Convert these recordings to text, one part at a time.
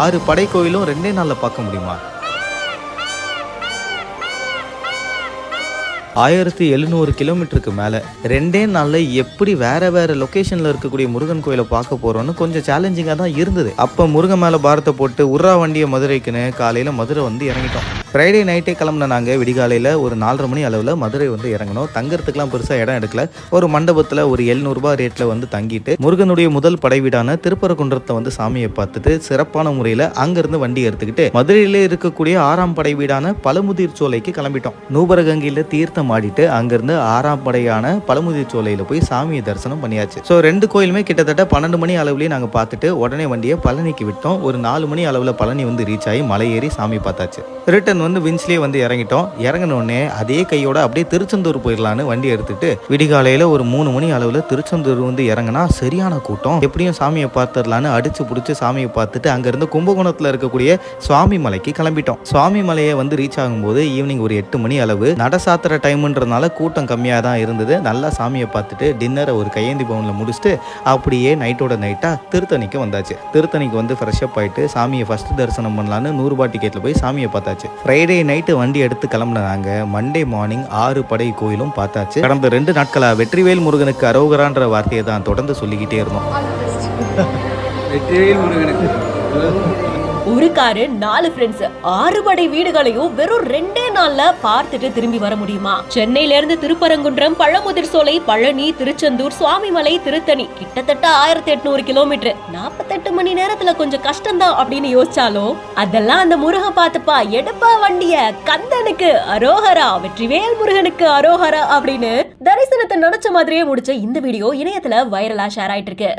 6 படை கோயிலும் 2 நாள்ல பார்க்க முடியுமா? 1700 கிலோமீட்டருக்கு மேலே 2 நாளில் எப்படி வேற லொக்கேஷனில் இருக்கக்கூடிய முருகன் கோயிலை பார்க்க போகிறோன்னு கொஞ்சம் சேலஞ்சிங்காக தான் இருந்தது. அப்போ முருகன் மேலே பாரத்தை போட்டு உர்ரா வண்டியை மதுரைக்குன்னு காலையில் மதுரை வந்து இறங்கிட்டோம். ஃப்ரைடே நைட்டே கிளம்புன நாங்கள் விடிகாலையில் ஒரு 4:30 மணி அளவில் மதுரை வந்து இறங்கணும். தங்கறதுக்கெலாம் பெருசாக இடம் எடுக்கல. ஒரு மண்டபத்தில் ஒரு 700 ரூபாய் ரேட்டில் வந்து தங்கிட்டு முருகனுடைய முதல் படை வீடான திருப்பரங்குன்றத்தை வந்து சாமியை பார்த்துட்டு சிறப்பான முறையில் அங்கேருந்து வண்டி எடுத்துக்கிட்டு மதுரையிலே இருக்கக்கூடிய 6ஆம் படை வீடான பழமுதிர் சோலைக்கு கிளம்பிட்டோம். நூபரகங்கையில் தீர்த்தம் ஆடிட்டு அங்கிருந்து 6ஆம் படையான பழமுதிர் சோலையில போய் சாமியை தரிசனம் பண்ணியாச்சு. ஸோ 2 கோயிலுமே கிட்டத்தட்ட 12 மணி அளவுலேயே நாங்கள் பார்த்துட்டு உடனே வண்டியை பழனிக்கு விட்டோம். ஒரு 4 மணி அளவில் பழனி வந்து ரீச் ஆகி மலை ஏறி சாமி பார்த்தாச்சு. ரிட்டன் வந்து வின்ஸ்லேயே வந்து இறங்கிட்டோம். இறங்கினோடனே அதே கையோட அப்படியே திருச்செந்தூர் போயிடலான்னு வண்டி எடுத்துட்டு விடிகாலையில் ஒரு 3 மணி அளவில் திருச்செந்தூர் வந்து இறங்கினா சரியான கூட்டம். எப்படியும் சாமியை பார்த்துடலான்னு அடிச்சு பிடிச்சி சாமியை பார்த்துட்டு அங்கேருந்து கும்பகோணத்தில் இருக்கக்கூடிய சுவாமி மலைக்கு கிளம்பிட்டோம். சுவாமி மலையை வந்து ரீச் ஆகும்போது ஈவினிங் ஒரு 8 மணி அளவு நட சாத்திர டைம்ன்றதுனால கூட்டம் கம்மியாக தான் இருந்தது. நல்லா சாமியை பார்த்துட்டு டின்னரை ஒரு கையேந்தி பவனில் முடிச்சுட்டு அப்படியே நைட்டோட நைட்டாக திருத்தணிக்கு வந்தாச்சு. திருத்தணிக்கு வந்து ஃப்ரெஷ்அப் ஆகிட்டு சாமியை ஃபஸ்ட்டு தரிசனம் பண்ணலான்னு 100 ரூபாய் டிக்கெட்டில் போய் சாமியை பார்த்தாச்சு. ஃப்ரைடே நைட்டு வண்டி எடுத்து கிளம்புனாங்க. மண்டே மார்னிங் 6 படை கோயிலும் பார்த்தாச்சு. கடந்த 2 நாட்களாக வெற்றிவேல் முருகனுக்கு அரோகரான்ற வார்த்தையை தான் தொடர்ந்து சொல்லிக்கிட்டே இருந்தோம். வெற்றிவேல் முருகனுக்கு ஒரு காரு 4 ஃப்ரெண்ட்ஸ் 6 படை வீடுகளையும் வெறும் 2 நாள்ல பார்த்துட்டு திரும்பி வர முடியுமா? சென்னையில இருந்து திருப்பரங்குன்றம், பழமுதிர் சோலை, பழனி, திருச்செந்தூர், சுவாமிமலை, திருத்தணி கிட்டத்தட்ட 1800 கிலோமீட்டர். 48 மணி நேரத்துல கொஞ்சம் கஷ்டம்தான் அப்படின்னு யோசிச்சாலும் அதெல்லாம் அந்த முருகன் பார்த்துப்பா. எடுப்பா வண்டிய, கந்தனுக்கு அரோகரா, வெற்றிவேல் முருகனுக்கு அரோகரா அப்படின்னு தரிசனத்தை நினைச்ச மாதிரியே முடிச்ச இந்த வீடியோ இணையத்துல வைரலா ஷேர் ஆயிட்டு இருக்கு.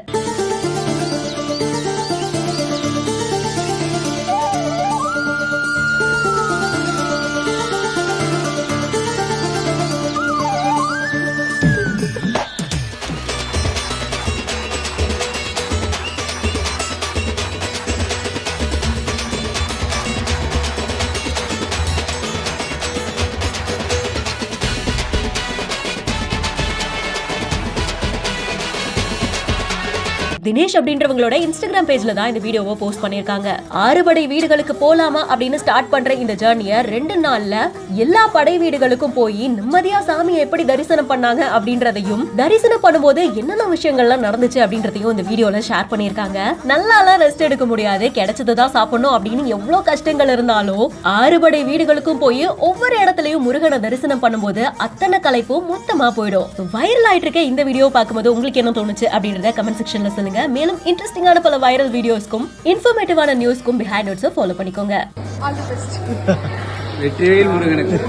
தினேஷ் அப்படின்றவங்களோட இன்ஸ்டாகிராம் பேஜ்ல தான் இந்த வீடியோவை போஸ்ட் பண்ணிருக்காங்க. 6 படை வீடுகளுக்கு போலாமா அப்படின்னு ஸ்டார்ட் பண்ற இந்த ஜர்னியை 2 நாள்ல எல்லா படை வீடுகளுக்கும் போய் நிம்மதியா சாமியை எப்படி தரிசனம் பண்ணாங்க அப்படின்றதையும், தரிசனம் பண்ணும்போது என்னென்ன விஷயங்கள்லாம் நடந்துச்சு அப்படின்றதையும் இந்த வீடியோல ஷேர் பண்ணிருக்காங்க. நல்லாலாம் ரெஸ்ட் எடுக்க முடியாது, கிடைச்சதுதான் சாப்பிடணும் அப்படின்னு எவ்வளவு கஷ்டங்கள் இருந்தாலும் 6 படை வீடுகளுக்கும் போய் ஒவ்வொரு இடத்துலயும் முருகனை தரிசனம் பண்ணும்போது அத்தனை கலைப்பும் மொத்தமா போயிடும். வைரல் ஆயிட்டு இருக்க இந்த வீடியோ பார்க்கும்போது உங்களுக்கு என்ன தோணுச்சு அப்படின்றத கமெண்ட் செக்ஷன்ல சொல்லுங்க. மேலும் இன்ட்ரெஸ்டிங்கான பல வைரல் வீடியோஸ்க்கும் இன்ஃபர்மேட்டிவான நியூஸ்க்கும் பிஹைண்ட் நோட்ஸை ஃபாலோ பண்ணிக்கோங்க. வெற்றிவேல் முருகனுக்கு